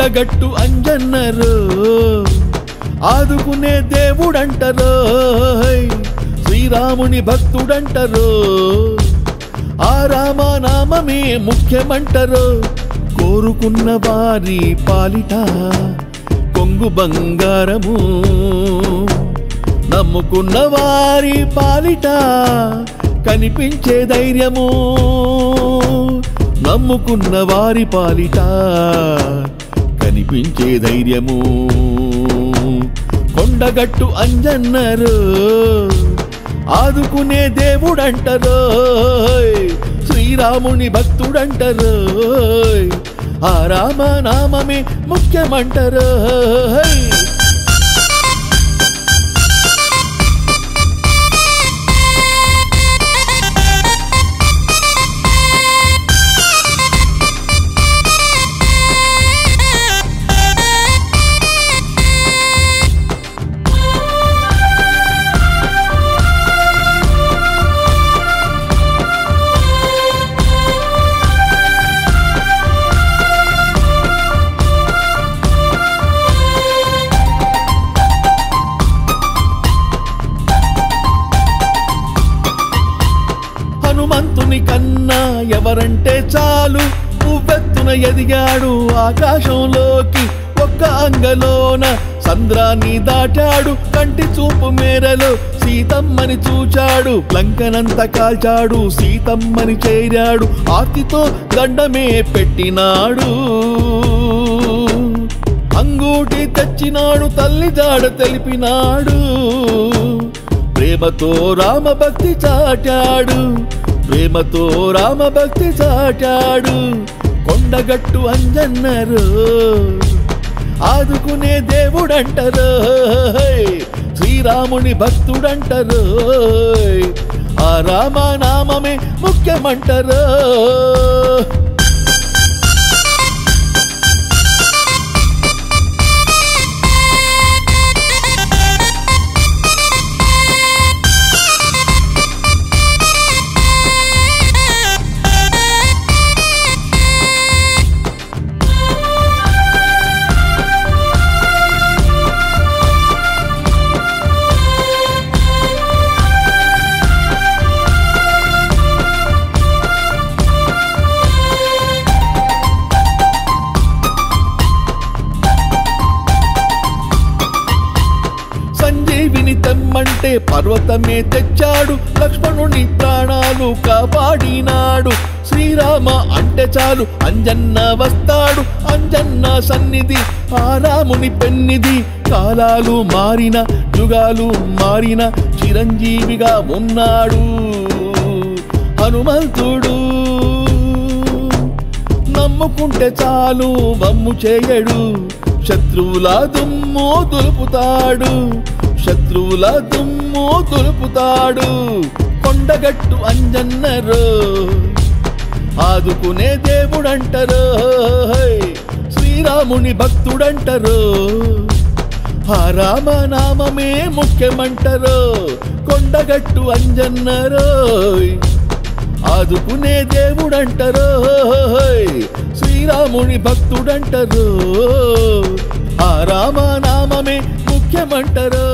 కొండగట్టు అంజన్నరు ఆదుకునే దేవుడంటరో శ్రీరాముని భక్తుడంటరో ఆ రామనామమే ముఖ్యమంటరో కోరుకున్న వారి పాలిట కొంగు బంగారము నమ్ముకున్న వారి పాలిట కనిపించే ధైర్యము నమ్ముకున్న వారి పాలిట కనిపించే ధైర్యము కొండగట్టు అంజన్నరు ఆదుకునే దేవుడంటరో శ్రీరాముని భక్తుడంటరో ఆ రామనామమే ముఖ్యమంటరో హనుమంతుని కన్నా ఎవరంటే చాలు ఉవ్వెత్తున ఎదిగాడు ఆకాశంలోకి ఒక్క అంగలోన సంద్రాన్ని దాటాడు కంటి చూపు మేరలో సీతమ్మని చూచాడు లంకనంత కాల్చాడు సీతమ్మని చేరాడు ఆర్తితో దండమే పెట్టినాడు అంగూటి తెచ్చినాడు తల్లి జాడ తెలిపినాడు ప్రేమతో రామభక్తి చాటాడు ప్రేమతో రామభక్తి చాటాడు కొండగట్టు అంజన్నరు ఆదుకునే దేవుడంటరో శ్రీరాముని భక్తుడంటరో ఆ రామనామమే ముఖ్యమంటరో సంజీవిని తెమ్మంటే పర్వతమే తెచ్చాడు లక్ష్మణుని ప్రాణాలు కాపాడినాడు శ్రీరామ అంటే చాలు అంజన్న వస్తాడు అంజన్న సన్నిధి ఆ రాముని పెన్నిధి కాలాలు మారిన యుగాలు మారిన చిరంజీవిగా ఉన్నాడు హనుమంతుడు నమ్ముకుంటే చాలు వమ్ము చేయడు శత్రువుల దుమ్ము దులుపుతాడు శత్రువుల దుమ్ము దులుపుతాడు కొండగట్టు అంజన్నరు ఆదుకునే దేవుడంటరో శ్రీరాముని భక్తుడంటరో ఆ రామనామమే ముఖ్యమంటరో కొండగట్టు అంజన్నరు ఆదుకునే దేవుడంటరో శ్రీరాముని భక్తుడంటరో ఆ రామనామమే ముఖ్యమంటరో